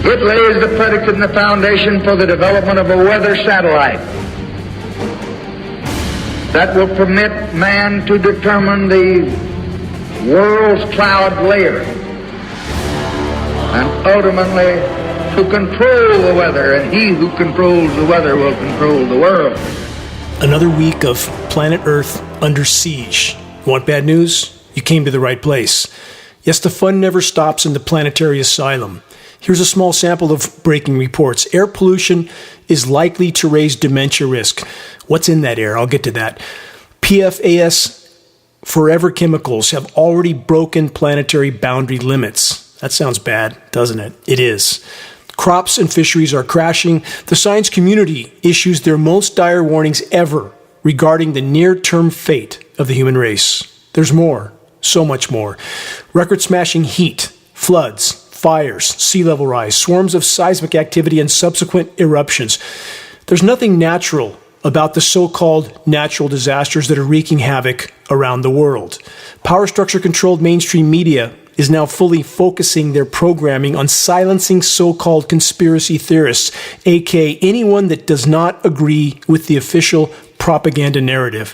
It lays the predicate and the foundation for the development of a weather satellite that will permit man to determine the world's cloud layer and ultimately to control the weather, and he who controls the weather will control the world. Another week of planet Earth under siege. You want bad news? You came to the right place. Yes, the fun never stops in the planetary asylum. Here's a small sample of breaking reports. Air pollution is likely to raise dementia risk. What's in that air? I'll get to that. PFAS forever chemicals have already broken planetary boundary limits. That sounds bad, doesn't it? It is. Crops and fisheries are crashing. The science community issues their most dire warnings ever regarding the near-term fate of the human race. There's more, so much more. Record-smashing heat, floods, fires, sea level rise, swarms of seismic activity, and subsequent eruptions. There's nothing natural about the so-called natural disasters that are wreaking havoc around the world. Power structure-controlled mainstream media is now fully focusing their programming on silencing so-called conspiracy theorists, aka anyone that does not agree with the official propaganda narrative.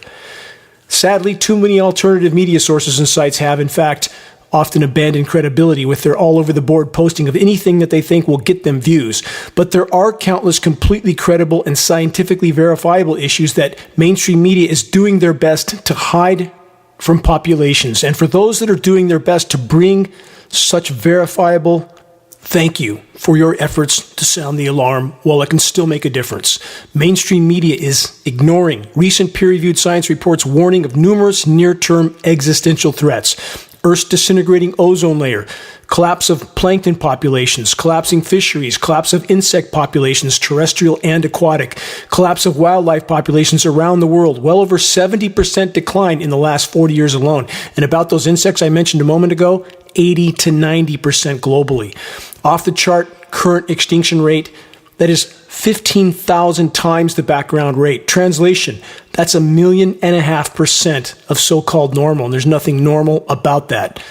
Sadly, too many alternative media sources and sites have, in fact, often abandoned credibility with their all-over-the-board posting of anything that they think will get them views. But there are countless completely credible and scientifically verifiable issues that mainstream media is doing their best to hide from populations. And for those that are doing their best to bring such verifiable, thank you for your efforts to sound the alarm while it can still make a difference. Mainstream media is ignoring recent peer-reviewed science reports warning of numerous near-term existential threats. Earth's disintegrating ozone layer, collapse of plankton populations, collapsing fisheries, collapse of insect populations, terrestrial and aquatic, collapse of wildlife populations around the world, well over 70% decline in the last 40 years alone. And about those insects I mentioned a moment ago, 80 to 90% globally. Off the chart current extinction rate, that is 15,000 times the background rate. Translation, that's 1.5 million% of so-called normal, and there's nothing normal about that.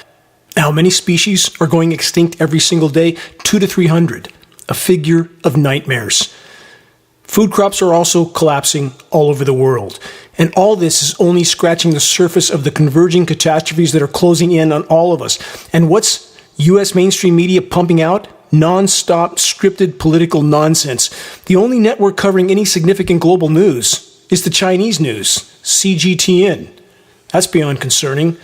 How many species are going extinct every single day? 200 to 300, a figure of nightmares. Food crops are also collapsing all over the world. And all this is only scratching the surface of the converging catastrophes that are closing in on all of us. And what's U.S. mainstream media pumping out? Non-stop scripted political nonsense. The only network covering any significant global news is the Chinese news, CGTN. That's beyond concerning.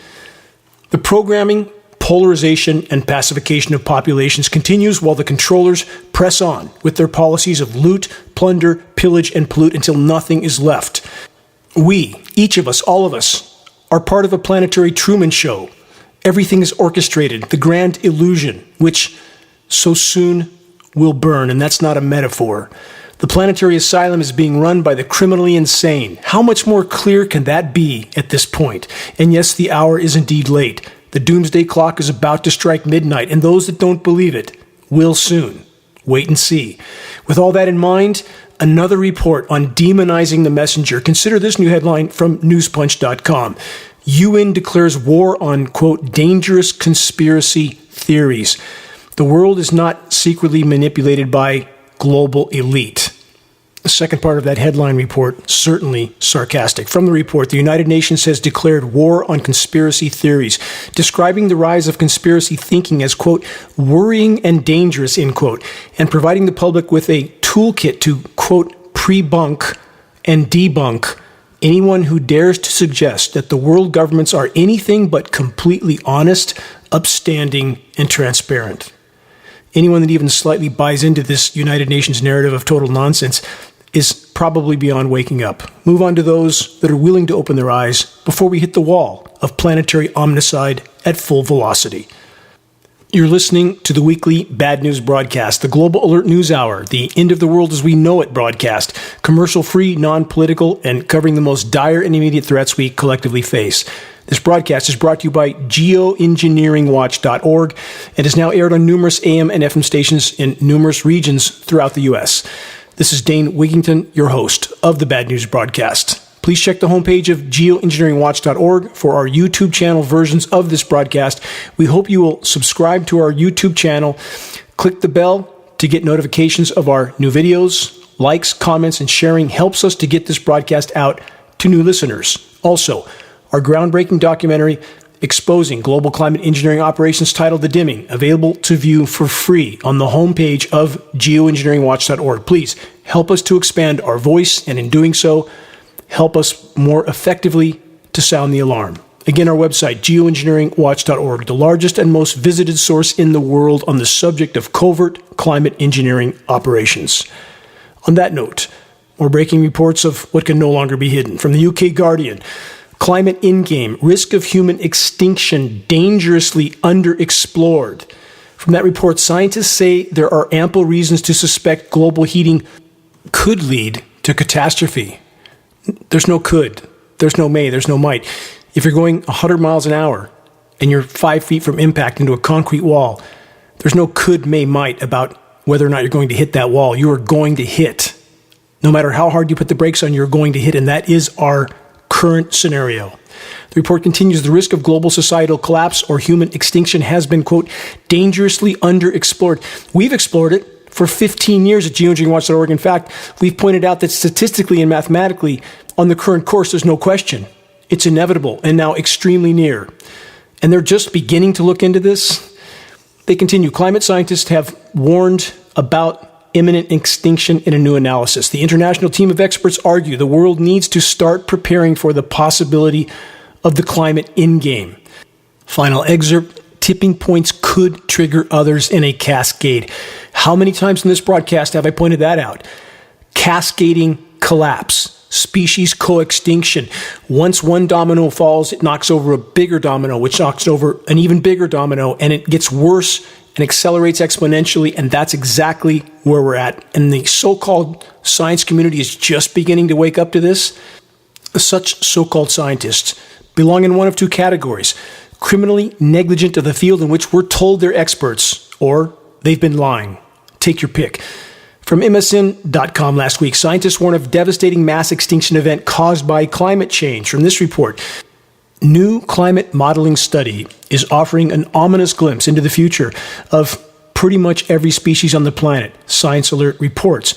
The programming, polarization, and pacification of populations continues while the controllers press on with their policies of loot, plunder, pillage, and pollute until nothing is left. We, each of us, all of us, are part of a planetary Truman Show. Everything is orchestrated, the grand illusion, which so soon will burn, and that's not a metaphor. The planetary asylum is being run by the criminally insane. How much more clear can that be at this point? And yes, the hour is indeed late. The doomsday clock is about to strike midnight, and those that don't believe it will soon. Wait and see. With all that in mind, another report on demonizing the messenger. Consider this new headline from newspunch.com. UN declares war on, quote, dangerous conspiracy theories. The world is not secretly manipulated by global elite. The second part of that headline report, certainly sarcastic. From the report, the United Nations has declared war on conspiracy theories, describing the rise of conspiracy thinking as, quote, worrying and dangerous, end quote, and providing the public with a toolkit to, quote, pre-bunk and debunk anyone who dares to suggest that the world governments are anything but completely honest, upstanding, and transparent. Anyone that even slightly buys into this United Nations narrative of total nonsense is probably beyond waking up. Move on to those that are willing to open their eyes before we hit the wall of planetary omnicide at full velocity. You're listening to the weekly Bad News broadcast, the Global Alert News Hour, the end of the world as we know it broadcast, commercial-free, non-political, and covering the most dire and immediate threats we collectively face. This broadcast is brought to you by Geoengineeringwatch.org and is now aired on numerous AM and FM stations in numerous regions throughout the U.S. This is Dane Wigington, your host of the Bad News broadcast. Please check the homepage of Geoengineeringwatch.org for our YouTube channel versions of this broadcast. We hope you will subscribe to our YouTube channel, click the bell to get notifications of our new videos. Likes, comments, and sharing helps us to get this broadcast out to new listeners. Also, our groundbreaking documentary exposing global climate engineering operations titled The Dimming, available to view for free on the homepage of geoengineeringwatch.org. Please help us to expand our voice, and in doing so, help us more effectively to sound the alarm. Again, our website, geoengineeringwatch.org, the largest and most visited source in the world on the subject of covert climate engineering operations. On that note, more breaking reports of what can no longer be hidden. From the UK Guardian, climate in-game, risk of human extinction dangerously underexplored. From that report, scientists say there are ample reasons to suspect global heating could lead to catastrophe. There's no could, there's no may, there's no might. If you're going 100 miles an hour and you're 5 feet from impact into a concrete wall, there's no could, may, might about whether or not you're going to hit that wall. You are going to hit. No matter how hard you put the brakes on, you're going to hit, and that is our current scenario. The report continues, the risk of global societal collapse or human extinction has been, quote, dangerously underexplored. We've explored it for 15 years at geoengineeringwatch.org. In fact, we've pointed out that statistically and mathematically, on the current course, there's no question. It's inevitable and now extremely near. And they're just beginning to look into this. They continue, climate scientists have warned about imminent extinction in a new analysis. The international team of experts argue the world needs to start preparing for the possibility of the climate in-game. Final excerpt, tipping points could trigger others in a cascade. How many times in this broadcast have I pointed that out? Cascading collapse. Species co-extinction. Once one domino falls, it knocks over a bigger domino, which knocks over an even bigger domino, and it gets worse and accelerates exponentially, and that's exactly where we're at. And the so-called science community is just beginning to wake up to this. Such so-called scientists belong in one of two categories: criminally negligent of the field in which we're told they're experts, or they've been lying. Take your pick. From MSN.com last week, scientists warn of devastating mass extinction event caused by climate change. From this report, new climate modeling study is offering an ominous glimpse into the future of pretty much every species on the planet, Science Alert reports.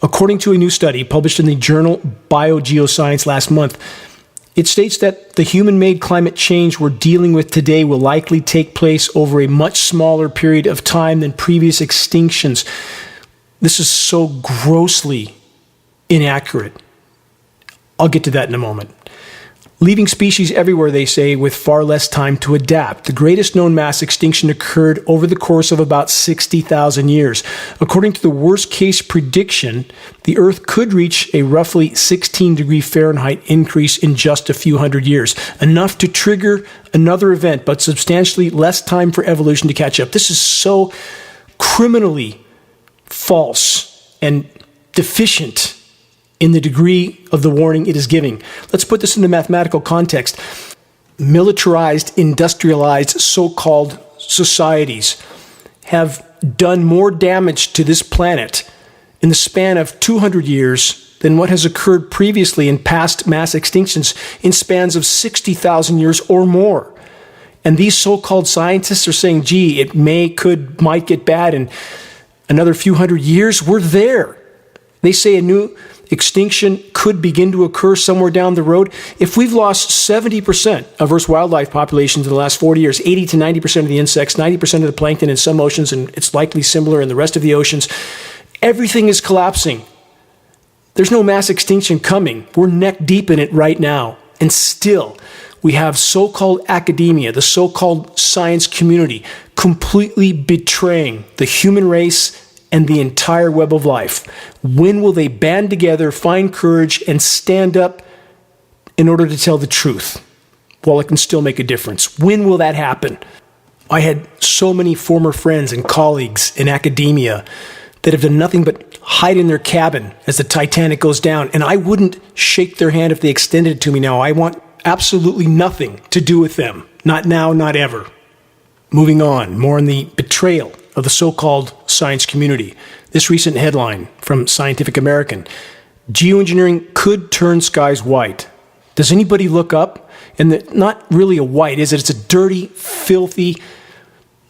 According to a new study published in the journal Biogeoscience last month, it states that the human-made climate change we're dealing with today will likely take place over a much smaller period of time than previous extinctions. This is so grossly inaccurate. I'll get to that in a moment. Leaving species everywhere, they say, with far less time to adapt. The greatest known mass extinction occurred over the course of about 60,000 years. According to the worst-case prediction, the Earth could reach a roughly 16 Fahrenheit increase in just a few hundred years, enough to trigger another event, but substantially less time for evolution to catch up. This is so criminally false and deficient in the degree of the warning it is giving. Let's put this into mathematical context. Militarized, industrialized, so-called societies have done more damage to this planet in the span of 200 years than what has occurred previously in past mass extinctions in spans of 60,000 years or more. And these so-called scientists are saying, gee, it might get bad in another few hundred years. We're there. They say a new extinction could begin to occur somewhere down the road. If we've lost 70% of Earth's wildlife populations in the last 40 years, 80 to 90% of the insects, 90% of the plankton in some oceans, and it's likely similar in the rest of the oceans, everything is collapsing. There's no mass extinction coming. We're neck deep in it right now. And still, we have so-called academia, the so-called science community, completely betraying the human race and the entire web of life. When will they band together, find courage, and stand up in order to tell the truth while it can still make a difference? When will that happen? I had so many former friends and colleagues in academia that have done nothing but hide in their cabin as the Titanic goes down, and I wouldn't shake their hand if they extended it to me now. I want absolutely nothing to do with them. Not now, not ever. Moving on, more on the betrayal of the so-called science community. This recent headline from Scientific American: geoengineering could turn skies white. Does anybody look up? And not really a white, is it? It's a dirty, filthy,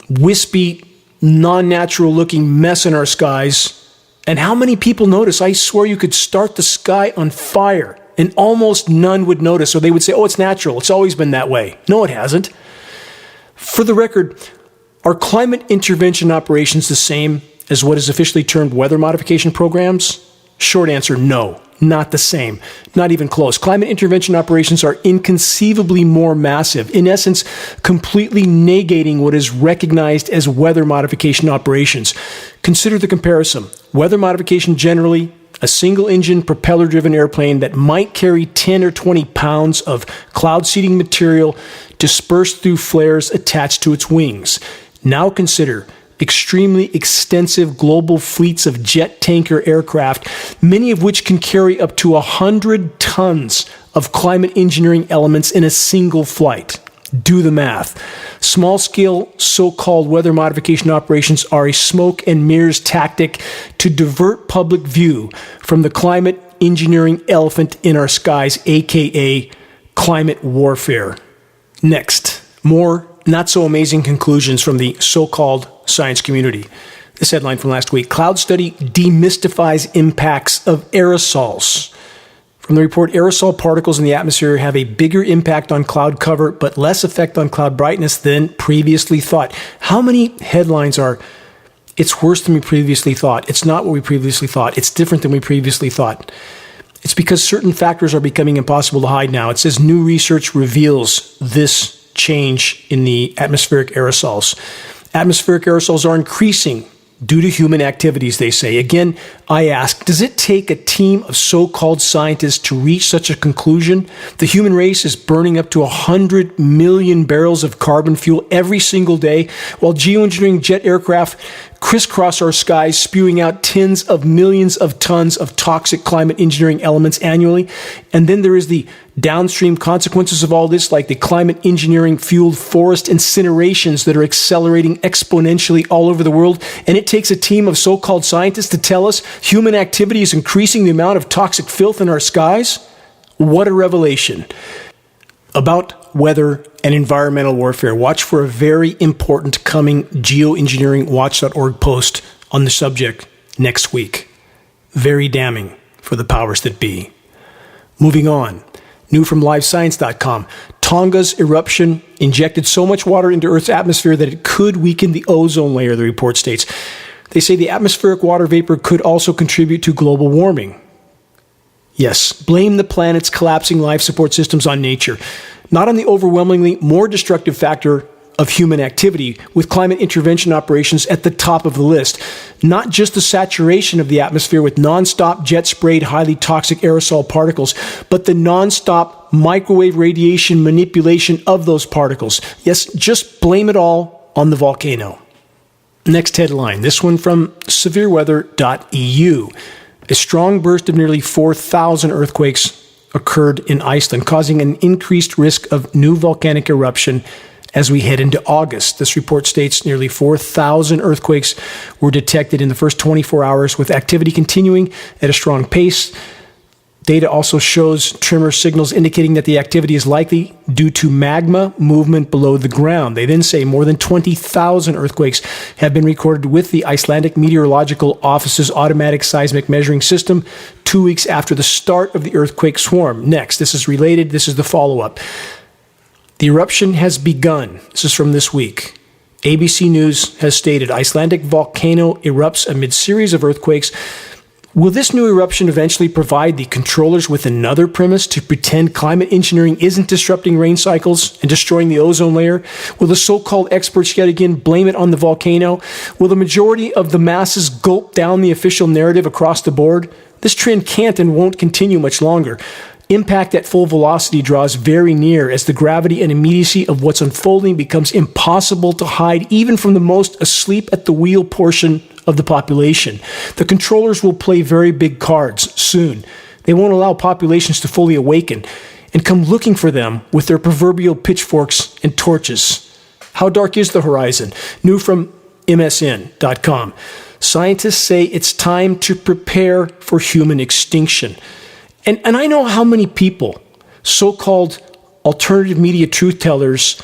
wispy, non-natural looking mess in our skies. And how many people notice? I swear you could start the sky on fire and almost none would notice, or they would say, oh, it's natural. It's always been that way. No, it hasn't. For the record, are climate intervention operations the same as what is officially termed weather modification programs? Short answer, no, not the same, not even close. Climate intervention operations are inconceivably more massive, in essence, completely negating what is recognized as weather modification operations. Consider the comparison. Weather modification generally, a single-engine, propeller-driven airplane that might carry 10 or 20 pounds of cloud-seeding material dispersed through flares attached to its wings. Now consider extremely extensive global fleets of jet tanker aircraft, many of which can carry up to 100 tons of climate engineering elements in a single flight. Do the math. Small-scale so-called weather modification operations are a smoke and mirrors tactic to divert public view from the climate engineering elephant in our skies, aka climate warfare. Next, more not-so-amazing conclusions from the so-called science community. This headline from last week: Cloud study demystifies impacts of aerosols. From the report, aerosol particles in the atmosphere have a bigger impact on cloud cover, but less effect on cloud brightness than previously thought. How many headlines are, it's worse than we previously thought, it's not what we previously thought, it's different than we previously thought? It's because certain factors are becoming impossible to hide now. It says new research reveals this change in the atmospheric aerosols. Atmospheric aerosols are increasing due to human activities, they say. Again, I ask, does it take a team of so-called scientists to reach such a conclusion? The human race is burning up to 100 million barrels of carbon fuel every single day, while geoengineering jet aircraft crisscross our skies, spewing out tens of millions of tons of toxic climate engineering elements annually. And then there is the downstream consequences of all this, like the climate engineering fueled forest incinerations that are accelerating exponentially all over the world. And it takes a team of so-called scientists to tell us human activity is increasing the amount of toxic filth in our skies? What a revelation. About weather and environmental warfare, watch for a very important coming geoengineeringwatch.org post on the subject next week. Very damning for the powers that be. Moving on. New from livescience.com. Tonga's eruption injected so much water into Earth's atmosphere that it could weaken the ozone layer, the report states. They say the atmospheric water vapor could also contribute to global warming. Yes, blame the planet's collapsing life support systems on nature, not on the overwhelmingly more destructive factor of human activity, with climate intervention operations at the top of the list. Not just the saturation of the atmosphere with nonstop jet-sprayed highly toxic aerosol particles, but the nonstop microwave radiation manipulation of those particles. Yes, just blame it all on the volcano. Next headline, this one from severeweather.eu. A strong burst of nearly 4,000 earthquakes occurred in Iceland, causing an increased risk of new volcanic eruption as we head into August. This report states nearly 4,000 earthquakes were detected in the first 24 hours, with activity continuing at a strong pace. Data also shows tremor signals indicating that the activity is likely due to magma movement below the ground. They then say more than 20,000 earthquakes have been recorded with the Icelandic Meteorological Office's automatic seismic measuring system 2 weeks after the start of the earthquake swarm. Next, this is related, this is the follow-up. The eruption has begun. This is from this week. ABC News has stated Icelandic volcano erupts amid series of earthquakes. Will this new eruption eventually provide the controllers with another premise to pretend climate engineering isn't disrupting rain cycles and destroying the ozone layer? Will the so-called experts yet again blame it on the volcano? Will the majority of the masses gulp down the official narrative across the board? This trend can't and won't continue much longer. Impact at full velocity draws very near as the gravity and immediacy of what's unfolding becomes impossible to hide even from the most asleep at the wheel portion of the population. The controllers will play very big cards soon. They won't allow populations to fully awaken and come looking for them with their proverbial pitchforks and torches. How dark is the horizon? New from MSN.com. Scientists say it's time to prepare for human extinction. And I know how many people, so-called alternative media truth tellers,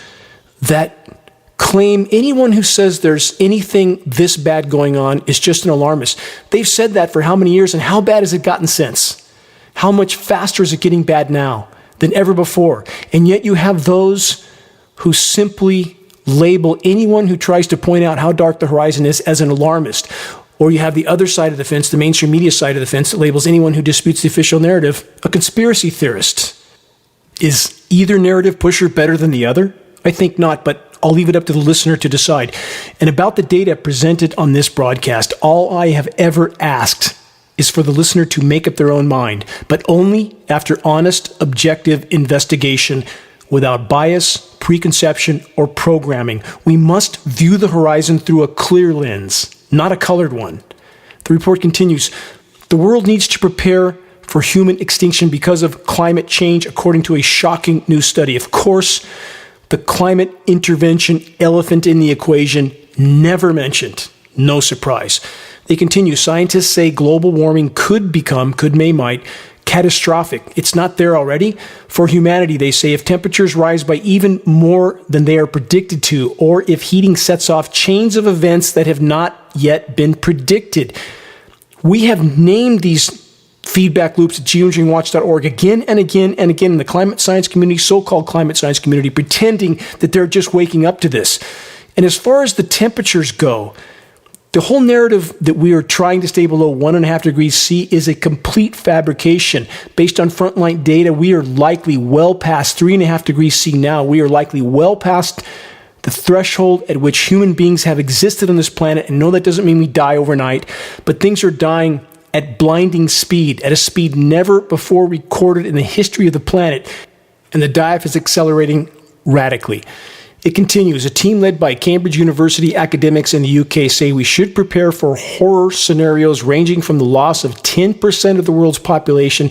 that claim anyone who says there's anything this bad going on is just an alarmist. They've said that for how many years, and how bad has it gotten since? How much faster is it getting bad now than ever before? And yet you have those who simply label anyone who tries to point out how dark the horizon is as an alarmist. Or you have the other side of the fence, the mainstream media side of the fence, that labels anyone who disputes the official narrative a conspiracy theorist. Is either narrative pusher better than the other? I think not, but I'll leave it up to the listener to decide. And about the data presented on this broadcast, all I have ever asked is for the listener to make up their own mind, but only after honest, objective investigation without bias, preconception, or programming. We must view the horizon through a clear lens, not a colored one. The report continues, the world needs to prepare for human extinction because of climate change, according to a shocking new study. Of course, the climate intervention elephant in the equation, never mentioned. No surprise. They continue, scientists say global warming could become, might, catastrophic. It's not there already. For humanity, they say, if temperatures rise by even more than they are predicted to, or if heating sets off chains of events that have not yet been predicted. We have named these feedback loops at geoengineeringwatch.org again and again and again in the climate science community, so-called climate science community, pretending that they're just waking up to this. And as far as the temperatures go, the whole narrative that we are trying to stay below 1.5 degrees C is a complete fabrication. Based on frontline data, we are likely well past 3.5 degrees C now. We are likely well past the threshold at which human beings have existed on this planet. And no, that doesn't mean we die overnight, but things are dying at blinding speed, at a speed never before recorded in the history of the planet. And the dive is accelerating radically. It continues, a team led by Cambridge University academics in the UK say we should prepare for horror scenarios ranging from the loss of 10% of the world's population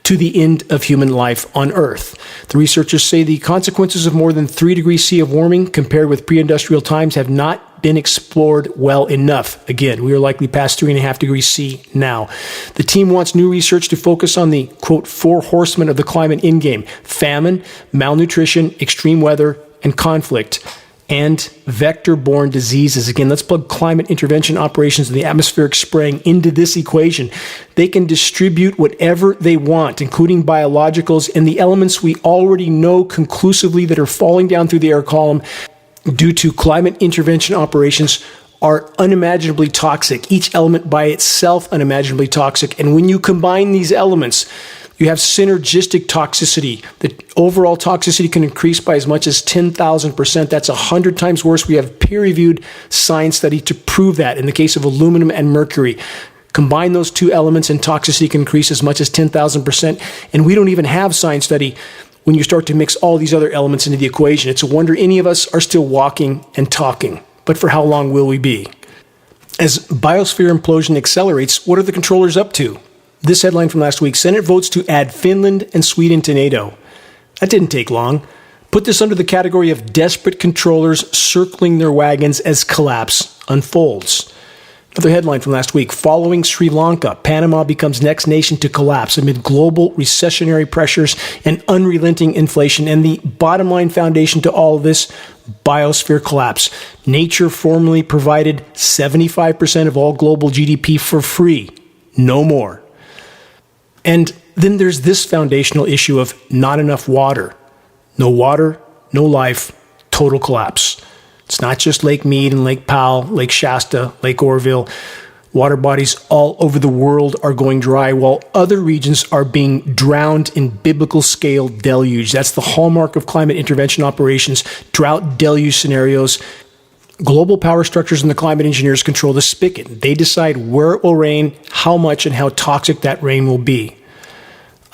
to the end of human life on Earth. The researchers say the consequences of more than 3 degrees C of warming compared with pre-industrial times have not been explored well enough. Again, we are likely past 3.5 degrees C now. The team wants new research to focus on the, quote, 4 horsemen of the climate endgame: famine, malnutrition, extreme weather, and conflict, and vector-borne diseases. Again, let's plug climate intervention operations and the atmospheric spraying into this equation. They can distribute whatever they want, including biologicals and the elements we already know conclusively that are falling down through the air column due to climate intervention operations are unimaginably toxic. Each element by itself unimaginably toxic. And when you combine these elements, you have synergistic toxicity. The overall toxicity can increase by as much as 10,000%. That's 100 times worse. We have peer-reviewed science study to prove that in the case of aluminum and mercury. Combine those two elements and toxicity can increase as much as 10,000%. And we don't even have science study when you start to mix all these other elements into the equation. It's a wonder any of us are still walking and talking. But for how long will we be? As biosphere implosion accelerates, what are the controllers up to? This headline from last week, Senate votes to add Finland and Sweden to NATO. That didn't take long. Put this under the category of desperate controllers circling their wagons as collapse unfolds. Another headline from last week, following Sri Lanka, Panama becomes next nation to collapse amid global recessionary pressures and unrelenting inflation. And the bottom line foundation to all of this, biosphere collapse. Nature formerly provided 75% of all global GDP for free. No more. And then there's this foundational issue of not enough water. No water, no life, total collapse. It's not just Lake Mead and Lake Powell, Lake Shasta, Lake Oroville. Water bodies all over the world are going dry, while other regions are being drowned in biblical scale deluge. That's the hallmark of climate intervention operations, drought deluge scenarios. Global power structures and the climate engineers control the spigot. They decide where it will rain, how much, and how toxic that rain will be.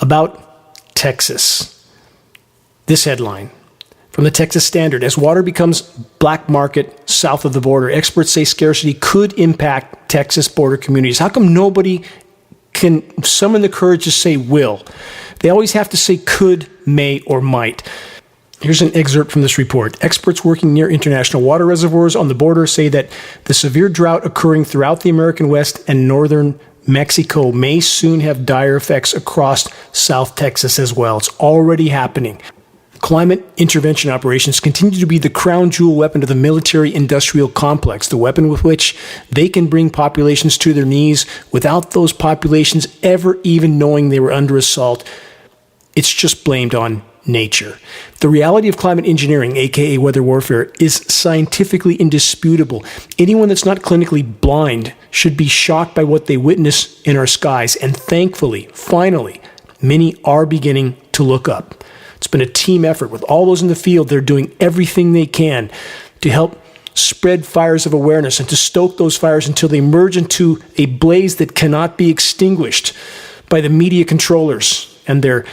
About Texas. This headline from the Texas Standard. As water becomes black market south of the border, experts say scarcity could impact Texas border communities. How come nobody can summon the courage to say will? They always have to say could, may, or might. Here's an excerpt from this report. Experts working near international water reservoirs on the border say that the severe drought occurring throughout the American West and northern Mexico may soon have dire effects across South Texas as well. It's already happening. Climate intervention operations continue to be the crown jewel weapon of the military-industrial complex, the weapon with which they can bring populations to their knees without those populations ever even knowing they were under assault. It's just blamed on nature. The reality of climate engineering, aka weather warfare, is scientifically indisputable. Anyone that's not clinically blind should be shocked by what they witness in our skies, and thankfully, finally, many are beginning to look up. It's been a team effort with all those in the field. They're doing everything they can to help spread fires of awareness and to stoke those fires until they merge into a blaze that cannot be extinguished by the media controllers and their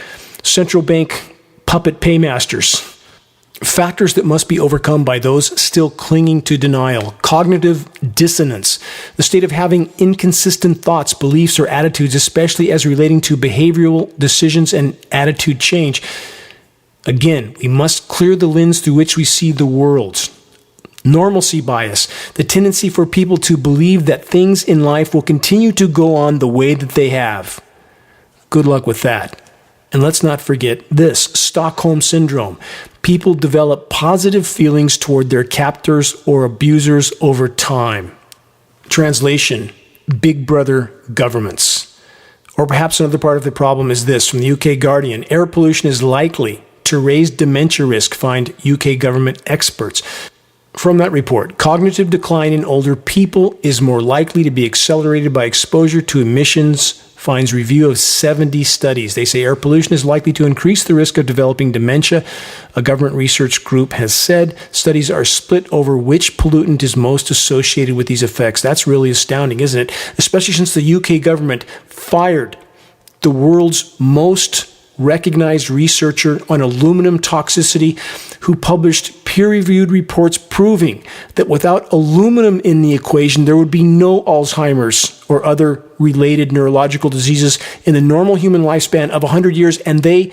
central bank puppet paymasters. Factors that must be overcome by those still clinging to denial. Cognitive dissonance, the state of having inconsistent thoughts, beliefs, or attitudes, especially as relating to behavioral decisions and attitude change. Again, we must clear the lens through which we see the world. Normalcy bias, the tendency for people to believe that things in life will continue to go on the way that they have. Good luck with that. And let's not forget this, Stockholm Syndrome. People develop positive feelings toward their captors or abusers over time. Translation, Big Brother governments. Or perhaps another part of the problem is this, from the UK Guardian, air pollution is likely to raise dementia risk, find UK government experts. From that report, cognitive decline in older people is more likely to be accelerated by exposure to emissions, finds review of 70 studies. They say air pollution is likely to increase the risk of developing dementia. A government research group has said studies are split over which pollutant is most associated with these effects. That's really astounding, isn't it? Especially since the UK government fired the world's most recognized researcher on aluminum toxicity, who published peer-reviewed reports proving that without aluminum in the equation, there would be no Alzheimer's or other related neurological diseases in the normal human lifespan of 100 years. And they,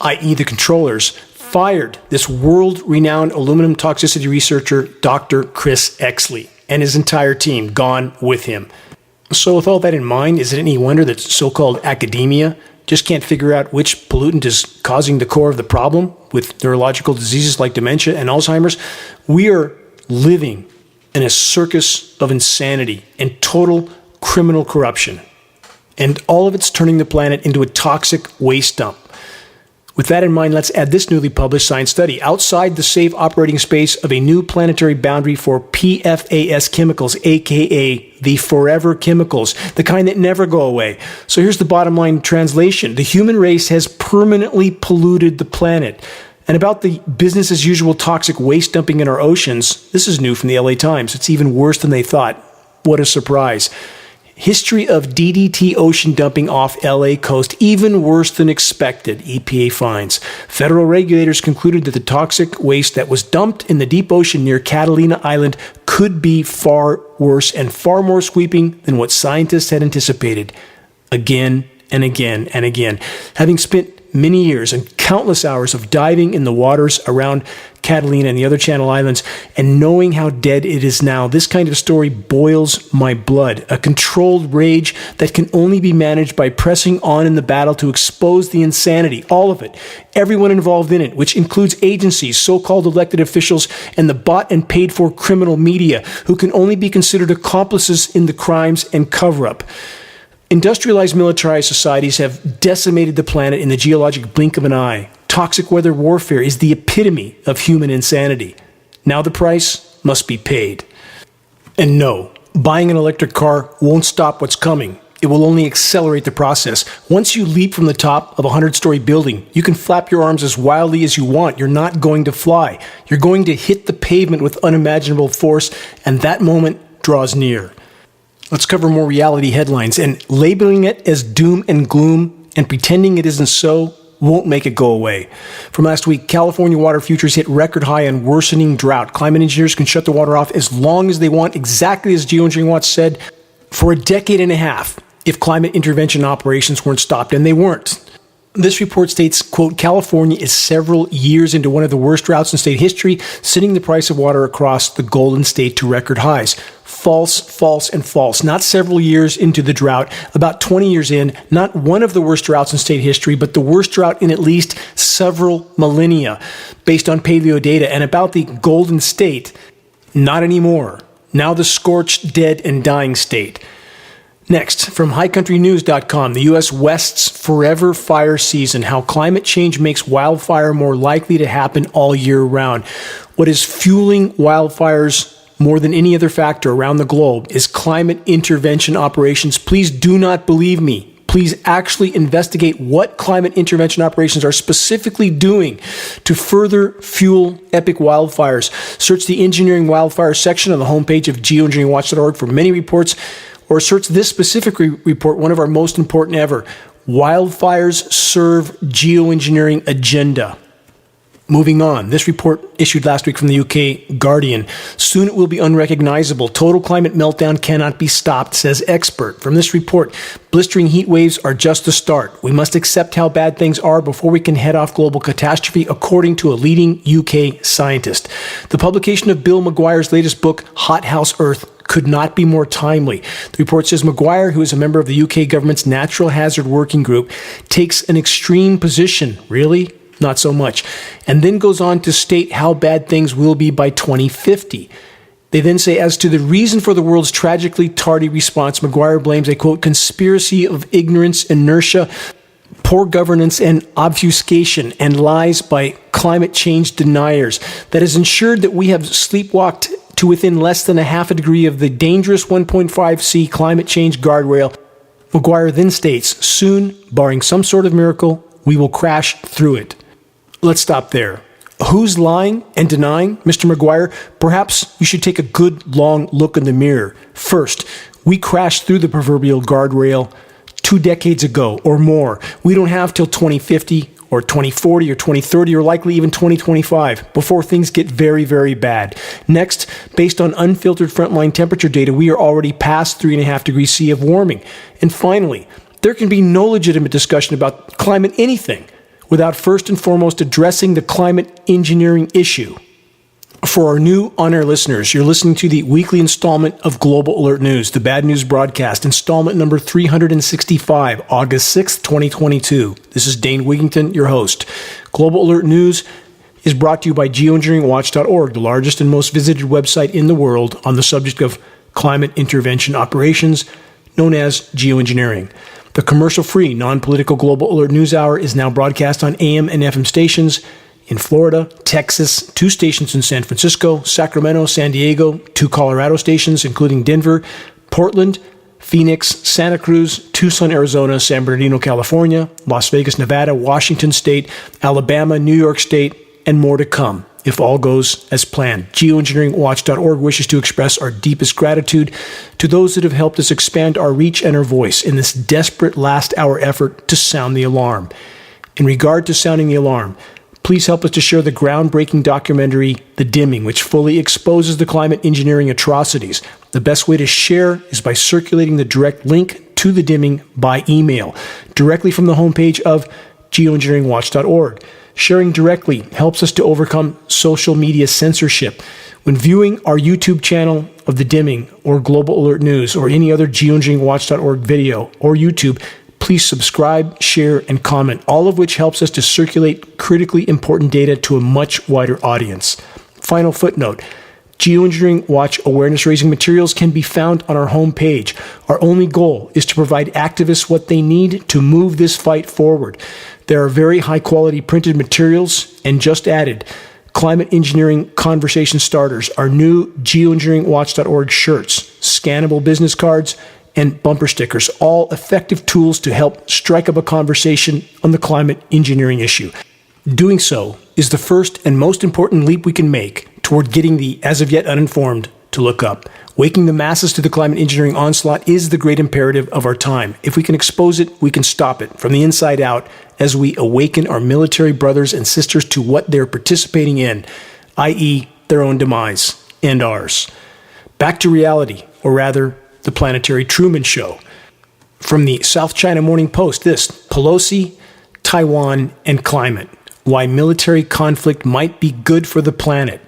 i.e. the controllers, fired this world-renowned aluminum toxicity researcher, Dr. Chris Exley, and his entire team gone with him. So with all that in mind, is it any wonder that so-called academia just can't figure out which pollutant is causing the core of the problem with neurological diseases like dementia and Alzheimer's? We are living in a circus of insanity and total criminal corruption. And all of it's turning the planet into a toxic waste dump. With that in mind, let's add this newly published science study. Outside the safe operating space of a new planetary boundary for PFAS chemicals, aka the forever chemicals, the kind that never go away. So here's the bottom line translation. The human race has permanently polluted the planet. And about the business as usual toxic waste dumping in our oceans, this is new from the LA Times. It's even worse than they thought. What a surprise. History of DDT ocean dumping off LA coast, even worse than expected, EPA finds. Federal regulators concluded that the toxic waste that was dumped in the deep ocean near Catalina Island could be far worse and far more sweeping than what scientists had anticipated. Again and again and again. Having spent many years and countless hours of diving in the waters around Catalina and the other Channel Islands, and knowing how dead it is now, this kind of story boils my blood. A controlled rage that can only be managed by pressing on in the battle to expose the insanity, all of it, everyone involved in it, which includes agencies, so-called elected officials, and the bought and paid for criminal media, who can only be considered accomplices in the crimes and cover-up. Industrialized militarized societies have decimated the planet in the geologic blink of an eye. Toxic weather warfare is the epitome of human insanity. Now the price must be paid. And no, buying an electric car won't stop what's coming. It will only accelerate the process. Once you leap from the top of a 100-story building, you can flap your arms as wildly as you want. You're not going to fly. You're going to hit the pavement with unimaginable force, and that moment draws near. Let's cover more reality headlines, and labeling it as doom and gloom and pretending it isn't so won't make it go away. From last week, California water futures hit record high on worsening drought. Climate engineers can shut the water off as long as they want, exactly as Geoengineering Watch said, for a decade and a half if climate intervention operations weren't stopped, and they weren't. This report states, quote, California is several years into one of the worst droughts in state history, sending the price of water across the Golden State to record highs. False, false, and false. Not several years into the drought, about 20 years in, not one of the worst droughts in state history, but the worst drought in at least several millennia, based on paleo data. And about the golden state, not anymore. Now the scorched, dead, and dying state. Next, from highcountrynews.com, the U.S. West's forever fire season, how climate change makes wildfire more likely to happen all year round. What is fueling wildfires more than any other factor around the globe is climate intervention operations. Please do not believe me. Please actually investigate what climate intervention operations are specifically doing to further fuel epic wildfires. Search the engineering wildfire section on the homepage of geoengineeringwatch.org for many reports, or search this specific report, one of our most important ever. Wildfires serve geoengineering agenda. Moving on, this report issued last week from the UK Guardian. Soon it will be unrecognizable. Total climate meltdown cannot be stopped, says expert. From this report, blistering heat waves are just the start. We must accept how bad things are before we can head off global catastrophe, according to a leading UK scientist. The publication of Bill Maguire's latest book, Hothouse Earth, could not be more timely. The report says Maguire, who is a member of the UK government's Natural Hazard Working Group, takes an extreme position. Really? Not so much. And then goes on to state how bad things will be by 2050. They then say, as to the reason for the world's tragically tardy response, Maguire blames a, quote, conspiracy of ignorance, inertia, poor governance, and obfuscation, and lies by climate change deniers that has ensured that we have sleepwalked to within less than a half a degree of the dangerous 1.5C climate change guardrail. Maguire then states, soon, barring some sort of miracle, we will crash through it. Let's stop there. Who's lying and denying, Mr. Maguire? Perhaps you should take a good long look in the mirror. First, we crashed through the proverbial guardrail 2 decades ago or more. We don't have till 2050 or 2040 or 2030 or likely even 2025 before things get very, very bad. Next, based on unfiltered frontline temperature data, we are already past 3.5 degrees C of warming. And finally, there can be no legitimate discussion about climate anything without first and foremost addressing the climate engineering issue. For our new on-air listeners, you're listening to the weekly installment of Global Alert News, the Bad News Broadcast, installment number 365, August 6th, 2022. This is Dane Wigington, your host. Global Alert News is brought to you by Geoengineeringwatch.org, the largest and most visited website in the world on the subject of climate intervention operations, known as geoengineering. The commercial-free, non-political Global Alert News Hour is now broadcast on AM and FM stations in Florida, Texas, 2 stations in San Francisco, Sacramento, San Diego, 2 Colorado stations, including Denver, Portland, Phoenix, Santa Cruz, Tucson, Arizona, San Bernardino, California, Las Vegas, Nevada, Washington State, Alabama, New York State, and more to come, if all goes as planned. Geoengineeringwatch.org wishes to express our deepest gratitude to those that have helped us expand our reach and our voice in this desperate last-hour effort to sound the alarm. In regard to sounding the alarm, please help us to share the groundbreaking documentary, The Dimming, which fully exposes the climate engineering atrocities. The best way to share is by circulating the direct link to The Dimming by email, directly from the homepage of geoengineeringwatch.org. Sharing directly helps us to overcome social media censorship. When viewing our YouTube channel of The Dimming or Global Alert News or any other geoengineeringwatch.org video or YouTube, please subscribe, share, and comment, all of which helps us to circulate critically important data to a much wider audience. Final footnote. Geoengineering Watch awareness-raising materials can be found on our homepage. Our only goal is to provide activists what they need to move this fight forward. There are very high-quality printed materials, and just added, Climate Engineering Conversation Starters, our new geoengineeringwatch.org shirts, scannable business cards, and bumper stickers, all effective tools to help strike up a conversation on the climate engineering issue. Doing so is the first and most important leap we can make toward getting the as of yet uninformed to look up. Waking the masses to the climate engineering onslaught is the great imperative of our time. If we can expose it, we can stop it from the inside out as we awaken our military brothers and sisters to what they're participating in, i.e. their own demise and ours. Back to reality, or rather, the planetary Truman Show. From the South China Morning Post, this, Pelosi, Taiwan, and climate. Why military conflict might be good for the planet.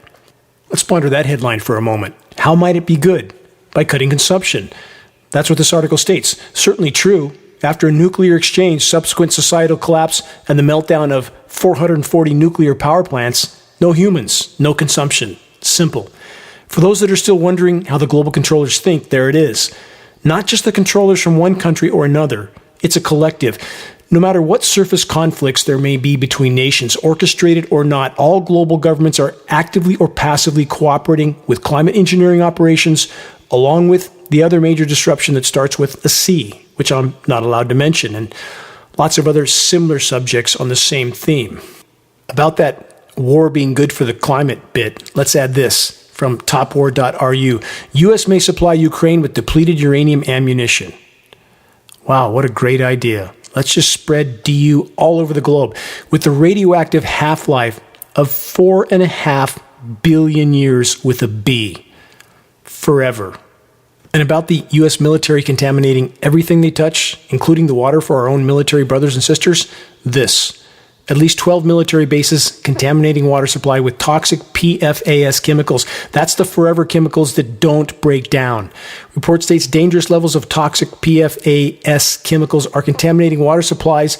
Let's ponder that headline for a moment. How might it be good? by cutting consumption. That's what this article states. Certainly true. After a nuclear exchange, subsequent societal collapse, and the meltdown of 440 nuclear power plants, no humans, no consumption. Simple. For those that are still wondering how the global controllers think, there it is. Not just the controllers from one country or another. It's a collective. No matter what surface conflicts there may be between nations, orchestrated or not, all global governments are actively or passively cooperating with climate engineering operations, along with the other major disruption that starts with a C, which I'm not allowed to mention, and lots of other similar subjects on the same theme. About that war being good for the climate bit, let's add this from topwar.ru. U.S. may supply Ukraine with depleted uranium ammunition. Wow, what a great idea. Let's just spread DU all over the globe with the radioactive half-life of 4.5 billion years with a B. Forever. And about the U.S. military contaminating everything they touch, including the water for our own military brothers and sisters, this. At least 12 military bases contaminating water supply with toxic PFAS chemicals. That's the forever chemicals that don't break down. Report states dangerous levels of toxic PFAS chemicals are contaminating water supplies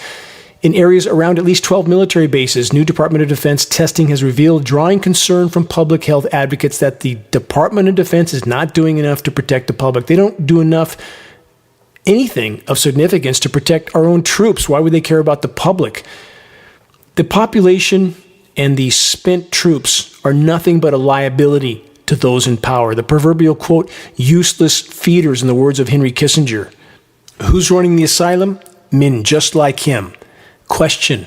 in areas around at least 12 military bases. New Department of Defense testing has revealed drawing concern from public health advocates that the Department of Defense is not doing enough to protect the public. They don't do anything of significance to protect our own troops. Why would they care about the public? The population and the spent troops are nothing but a liability to those in power. The proverbial, quote, useless feeders, in the words of Henry Kissinger. Who's running the asylum? Men just like him. Question: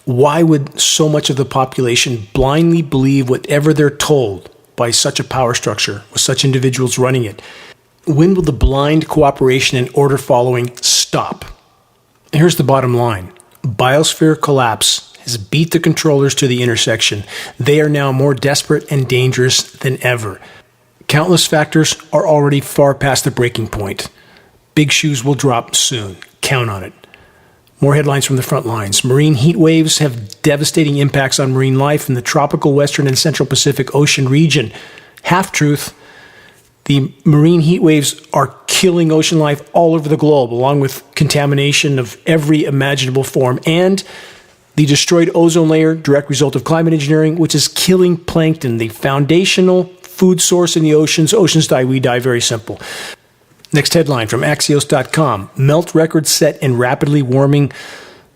why would so much of the population blindly believe whatever they're told by such a power structure, with such individuals running it? When will the blind cooperation and order following stop? Here's the bottom line. Biosphere collapse has beat the controllers to the intersection. They are now more desperate and dangerous than ever. Countless factors are already far past the breaking point. Big shoes will drop soon. Count on it. More headlines from the front lines. Marine heat waves have devastating impacts on marine life in the tropical Western and Central Pacific Ocean region. Half-truth, the marine heat waves are killing ocean life all over the globe, along with contamination of every imaginable form, and the destroyed ozone layer, direct result of climate engineering, which is killing plankton, the foundational food source in the oceans. Oceans die, we die. Very simple. Next headline from Axios.com. Melt record set in rapidly warming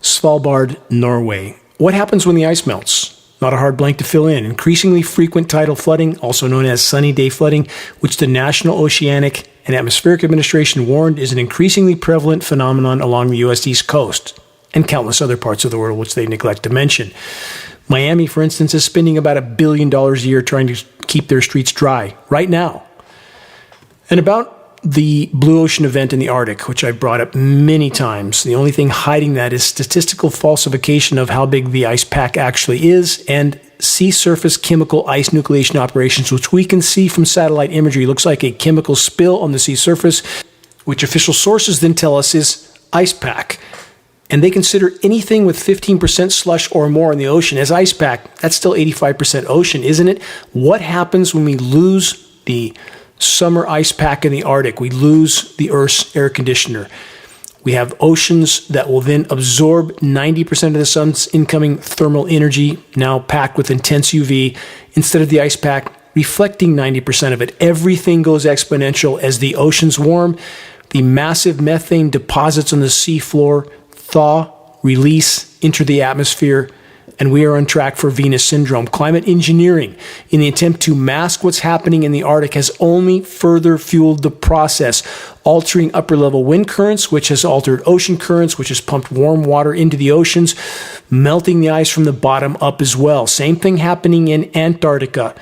Svalbard, Norway. What happens when the ice melts? Not a hard blank to fill in. Increasingly frequent tidal flooding, also known as sunny day flooding, which the National Oceanic and Atmospheric Administration warned is an increasingly prevalent phenomenon along the U.S. East Coast and countless other parts of the world which they neglect to mention. Miami, for instance, is spending about $1 billion a year trying to keep their streets dry right now. And about the Blue Ocean event in the Arctic, which I brought up many times, the only thing hiding that is statistical falsification of how big the ice pack actually is, and sea surface chemical ice nucleation operations, which we can see from satellite imagery. It looks like a chemical spill on the sea surface, which official sources then tell us is ice pack. And they consider anything with 15% slush or more in the ocean as ice pack. That's still 85% ocean, isn't it? What happens when we lose the summer ice pack in the Arctic? We lose the Earth's air conditioner. We have oceans that will then absorb 90% of the sun's incoming thermal energy, now packed with intense UV, instead of the ice pack reflecting 90% of it. Everything goes exponential as the oceans warm. The massive methane deposits on the seafloor thaw, release, enter the atmosphere, and we are on track for Venus syndrome. Climate engineering, in the attempt to mask what's happening in the Arctic, has only further fueled the process, altering upper-level wind currents, which has altered ocean currents, which has pumped warm water into the oceans, melting the ice from the bottom up as well. Same thing happening in Antarctica.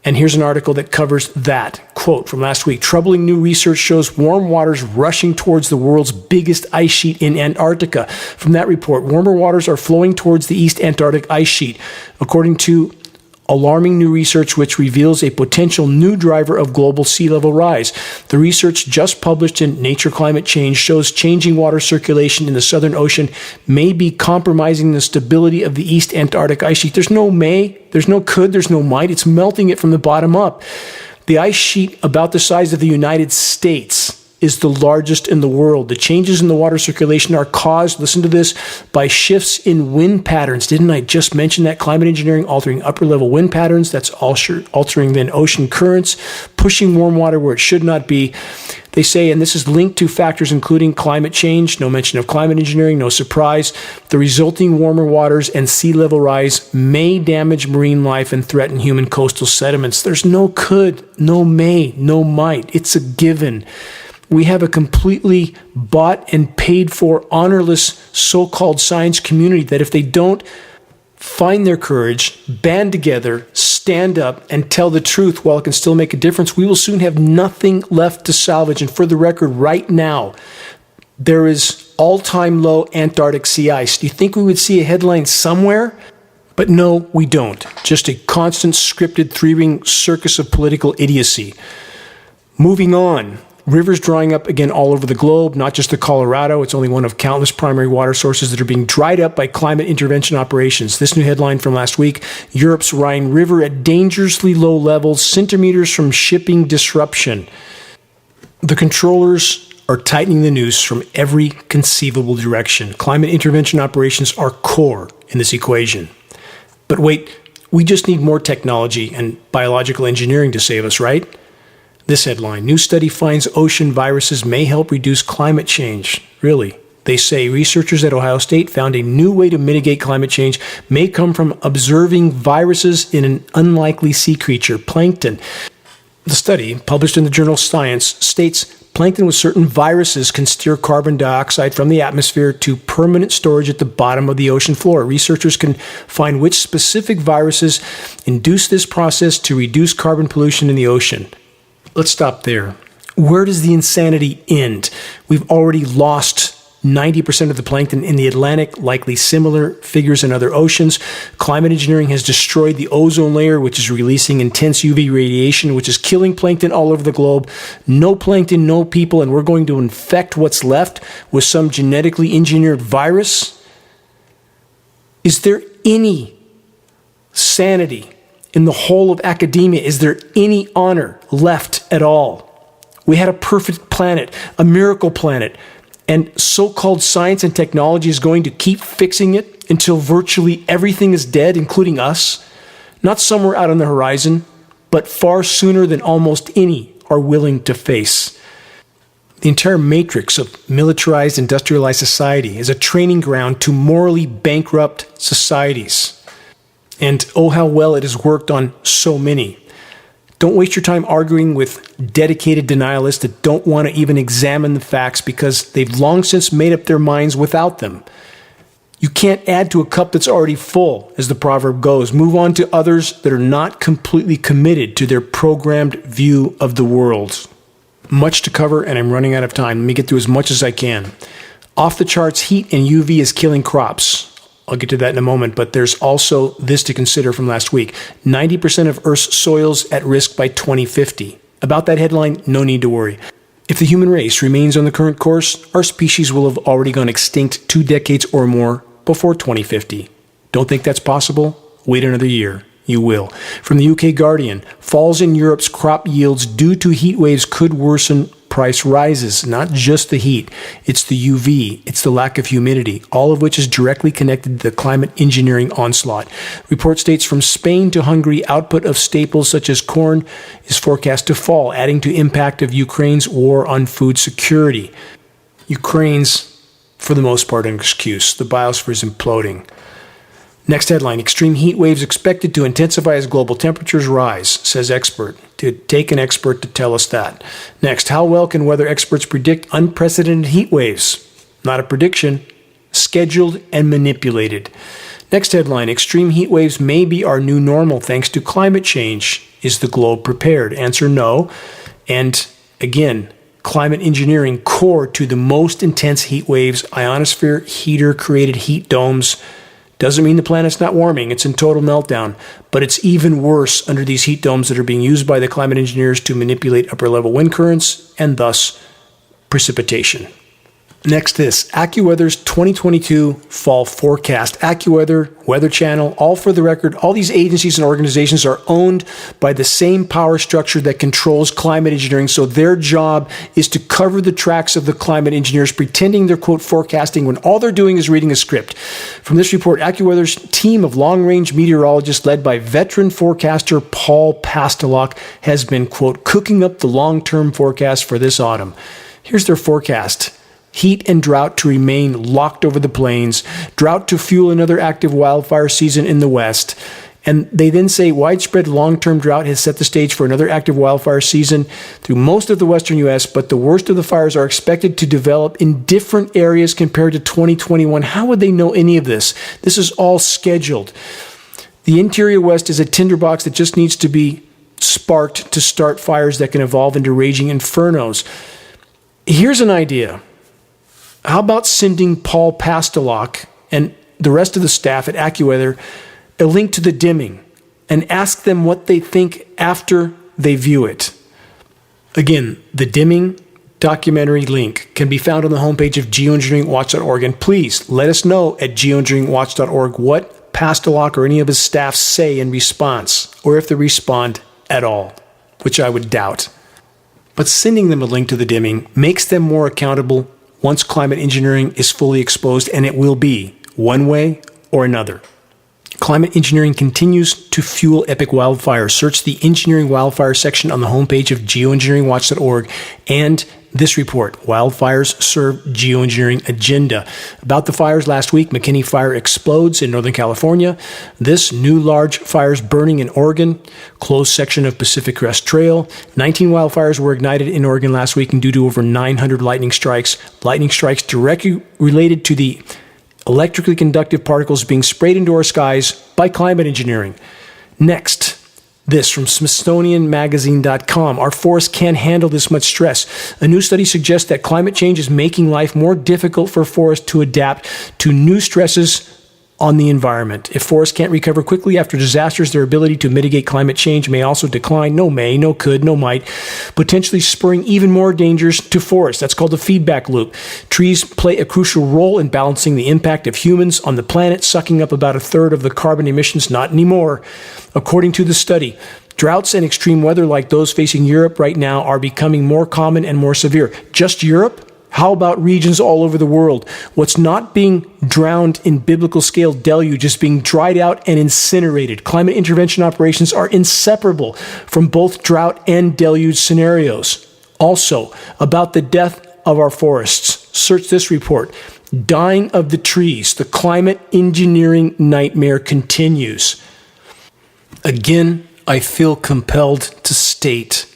And here's an article that covers that. Quote from last week: troubling new research shows warm waters rushing towards the world's biggest ice sheet in Antarctica. From that report, warmer waters are flowing towards the East Antarctic ice sheet, according to alarming new research which reveals a potential new driver of global sea level rise. The research just published in Nature Climate Change shows changing water circulation in the Southern Ocean may be compromising the stability of the East Antarctic ice sheet. There's no may, there's no could, there's no might. It's melting it from the bottom up. The ice sheet about the size of the United States is the largest in the world. The changes in the water circulation are caused, listen to this, by shifts in wind patterns. Didn't I just mention that? Climate engineering altering upper level wind patterns. That's altering then ocean currents, pushing warm water where it should not be. They say, and this is linked to factors including climate change, no mention of climate engineering, no surprise. The resulting warmer waters and sea level rise may damage marine life and threaten human coastal sediments. There's no could, no may, no might. It's a given. We have a completely bought and paid for, honorless so-called science community that if they don't find their courage, band together, stand up, and tell the truth while it can still make a difference, we will soon have nothing left to salvage. And for the record, right now, there is all-time low Antarctic sea ice. Do you think we would see a headline somewhere? But no, we don't. Just a constant scripted three-ring circus of political idiocy. Moving on. Rivers drying up again all over the globe, not just the Colorado. It's only one of countless primary water sources that are being dried up by climate intervention operations. This new headline from last week, Europe's Rhine River at dangerously low levels, centimeters from shipping disruption. The controllers are tightening the noose from every conceivable direction. Climate intervention operations are core in this equation. But wait, we just need more technology and biological engineering to save us, right? This headline, new study finds ocean viruses may help reduce climate change. Really? They say researchers at Ohio State found a new way to mitigate climate change may come from observing viruses in an unlikely sea creature, plankton. The study, published in the journal Science, states plankton with certain viruses can steer carbon dioxide from the atmosphere to permanent storage at the bottom of the ocean floor. Researchers can find which specific viruses induce this process to reduce carbon pollution in the ocean. Let's stop there. Where does the insanity end? We've already lost 90% of the plankton in the Atlantic, likely similar figures in other oceans. Climate engineering has destroyed the ozone layer, which is releasing intense UV radiation, which is killing plankton all over the globe. No plankton, no people, and we're going to infect what's left with some genetically engineered virus? Is there any sanity in the whole of academia? Is there any honor left at all? We had a perfect planet, a miracle planet, and so-called science and technology is going to keep fixing it until virtually everything is dead, including us. Not somewhere out on the horizon, but far sooner than almost any are willing to face. The entire matrix of militarized, industrialized society is a training ground to morally bankrupt societies. And oh, how well it has worked on so many. Don't waste your time arguing with dedicated denialists that don't want to even examine the facts because they've long since made up their minds without them. You can't add to a cup that's already full, as the proverb goes. Move on to others that are not completely committed to their programmed view of the world. Much to cover, and I'm running out of time. Let me get through as much as I can. Off the charts, heat and UV is killing crops. I'll get to that in a moment, but there's also this to consider from last week. 90% of Earth's soils at risk by 2050. About that headline, no need to worry. If the human race remains on the current course, our species will have already gone extinct 2 decades or more before 2050. Don't think that's possible? Wait another year. You will. From the UK Guardian, falls in Europe's crop yields due to heat waves could worsen price rises. Not just the heat, it's the UV, it's the lack of humidity, all of which is directly connected to the climate engineering onslaught. Report states from Spain to Hungary, output of staples such as corn is forecast to fall, adding to impact of Ukraine's war on food security. Ukraine's, for the most part, an excuse. The biosphere is imploding. Next headline, extreme heat waves expected to intensify as global temperatures rise, says expert. It'd take an expert to tell us that. Next, how well can weather experts predict unprecedented heat waves? Not a prediction, scheduled and manipulated. Next headline, extreme heat waves may be our new normal thanks to climate change. Is the globe prepared? Answer no. And again, climate engineering core to the most intense heat waves, ionosphere heater-created heat domes. Doesn't mean the planet's not warming, it's in total meltdown, but it's even worse under these heat domes that are being used by the climate engineers to manipulate upper-level wind currents and thus precipitation. Next, this AccuWeather's 2022 fall forecast. AccuWeather, Weather Channel, all for the record, all these agencies and organizations are owned by the same power structure that controls climate engineering. So their job is to cover the tracks of the climate engineers, pretending they're, quote, forecasting when all they're doing is reading a script. From this report, AccuWeather's team of long-range meteorologists led by veteran forecaster Paul Pastelok has been, quote, cooking up the long-term forecast for this autumn. Here's their forecast. Heat and drought to remain locked over the plains, drought to fuel another active wildfire season in the West. And they then say widespread long-term drought has set the stage for another active wildfire season through most of the western U.S., but the worst of the fires are expected to develop in different areas compared to 2021. How would they know any of this? This is all scheduled. The interior West is a tinderbox that just needs to be sparked to start fires that can evolve into raging infernos. Here's an idea. How about sending Paul Pastelok and the rest of the staff at AccuWeather a link to the dimming and ask them what they think after they view it? Again, the dimming documentary link can be found on the homepage of geoengineeringwatch.org. And please let us know at geoengineeringwatch.org what Pastelok or any of his staff say in response, or if they respond at all, which I would doubt. But sending them a link to the dimming makes them more accountable once climate engineering is fully exposed, and it will be, one way or another. Climate engineering continues to fuel epic wildfires. Search the engineering wildfire section on the homepage of geoengineeringwatch.org and this report, Wildfires Serve Geoengineering Agenda. About the fires last week, McKinney Fire explodes in Northern California. This new large fires burning in Oregon, closed section of Pacific Crest Trail. 19 wildfires were ignited in Oregon last week and due to over 900 lightning strikes. Lightning strikes directly related to the electrically conductive particles being sprayed into our skies by climate engineering. Next, this from SmithsonianMagazine.com. Our forests can't handle this much stress. A new study suggests that climate change is making life more difficult for forests to adapt to new stresses on the environment. If forests can't recover quickly after disasters, their ability to mitigate climate change may also decline. No may, no could, no might, potentially spurring even more dangers to forests. That's called the feedback loop. Trees play a crucial role in balancing the impact of humans on the planet, sucking up about a third of the carbon emissions. Not anymore. According to the study, droughts and extreme weather like those facing Europe right now are becoming more common and more severe. Just Europe? How about regions all over the world? What's not being drowned in biblical scale deluge is being dried out and incinerated. Climate intervention operations are inseparable from both drought and deluge scenarios. Also, about the death of our forests, search this report. Dying of the trees, the climate engineering nightmare continues. Again, I feel compelled to state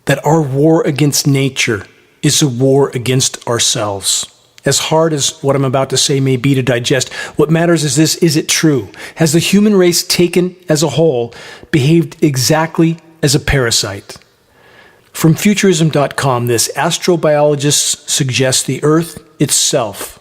that our war against nature is a war against ourselves. As hard as what I'm about to say may be to digest, what matters is this: is it true? Has the human race taken as a whole behaved exactly as a parasite? From Futurism.com, this astrobiologist suggests the Earth itself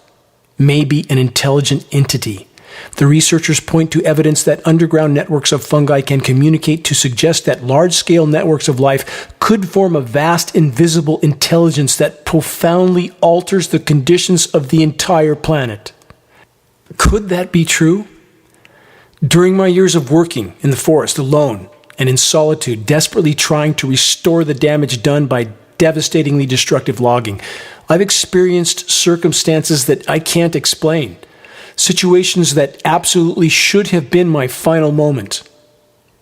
may be an intelligent entity. The researchers point to evidence that underground networks of fungi can communicate to suggest that large-scale networks of life could form a vast invisible intelligence that profoundly alters the conditions of the entire planet. Could that be true? During my years of working in the forest alone and in solitude, desperately trying to restore the damage done by devastatingly destructive logging, I've experienced circumstances that I can't explain. Situations that absolutely should have been my final moment.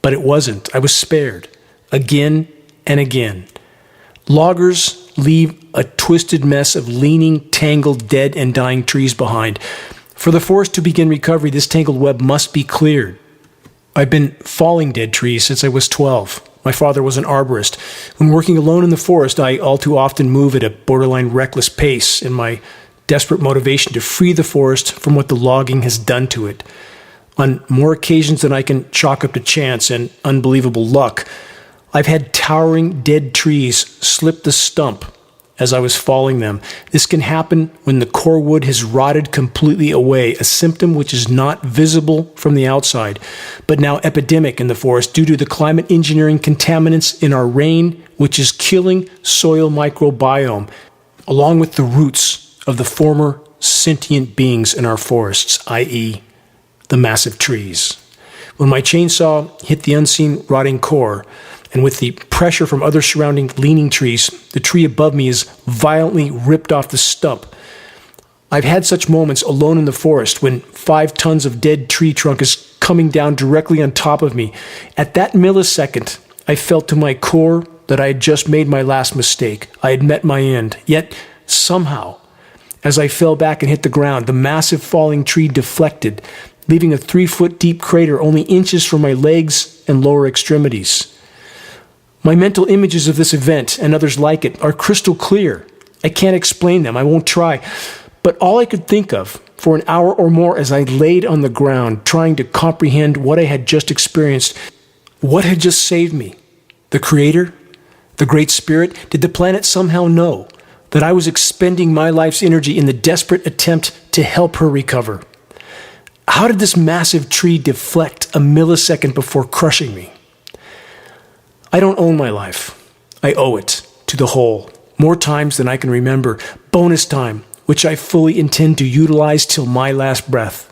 But it wasn't. I was spared. Again and again. Loggers leave a twisted mess of leaning, tangled, dead, and dying trees behind. For the forest to begin recovery, this tangled web must be cleared. I've been falling dead trees since I was 12. My father was an arborist. When working alone in the forest, I all too often move at a borderline reckless pace in my desperate motivation to free the forest from what the logging has done to it. On more occasions than I can chalk up to chance and unbelievable luck, I've had towering dead trees slip the stump as I was falling them. This can happen when the core wood has rotted completely away, a symptom which is not visible from the outside, but now epidemic in the forest due to the climate engineering contaminants in our rain, which is killing soil microbiome, along with the roots of the former sentient beings in our forests, i.e., the massive trees. When my chainsaw hit the unseen rotting core, and with the pressure from other surrounding leaning trees, the tree above me is violently ripped off the stump. I've had such moments alone in the forest when 5 tons of dead tree trunk is coming down directly on top of me. At that millisecond, I felt to my core that I had just made my last mistake. I had met my end. Yet, somehow, as I fell back and hit the ground, the massive falling tree deflected, leaving a 3-foot deep crater only inches from my legs and lower extremities. My mental images of this event and others like it are crystal clear. I can't explain them. I won't try. But all I could think of for an hour or more as I laid on the ground trying to comprehend what I had just experienced, what had just saved me? The Creator? The Great Spirit? Did the planet somehow know that I was expending my life's energy in the desperate attempt to help her recover? How did this massive tree deflect a millisecond before crushing me? I don't own my life. I owe it to the whole, more times than I can remember. Bonus time, which I fully intend to utilize till my last breath.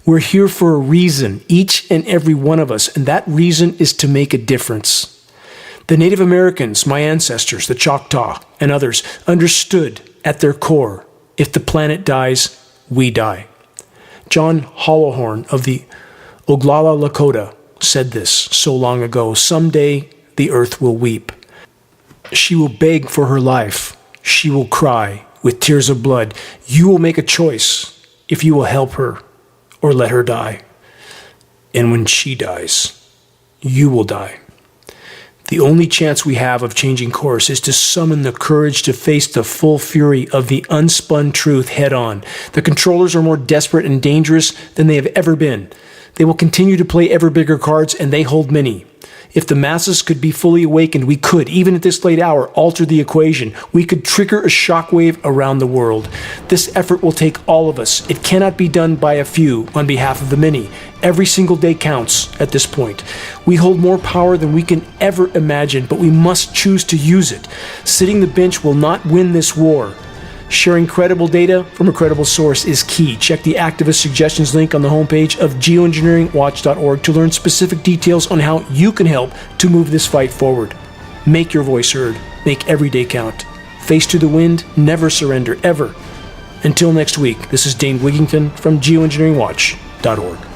We're here for a reason, each and every one of us, and that reason is to make a difference. The Native Americans, my ancestors, the Choctaw, and others, understood at their core, if the planet dies, we die. John Hollowhorn of the Oglala Lakota said this so long ago. Someday the earth will weep. She will beg for her life. She will cry with tears of blood. You will make a choice if you will help her or let her die. And when she dies, you will die. The only chance we have of changing course is to summon the courage to face the full fury of the unspun truth head on. The controllers are more desperate and dangerous than they have ever been. They will continue to play ever bigger cards, and they hold many. If the masses could be fully awakened, we could, even at this late hour, alter the equation. We could trigger a shockwave around the world. This effort will take all of us. It cannot be done by a few on behalf of the many. Every single day counts at this point. We hold more power than we can ever imagine, but we must choose to use it. Sitting the bench will not win this war. Sharing credible data from a credible source is key. Check the activist suggestions link on the homepage of geoengineeringwatch.org to learn specific details on how you can help to move this fight forward. Make your voice heard. Make every day count. Face to the wind. Never surrender, ever. Until next week, this is Dane Wigington from geoengineeringwatch.org.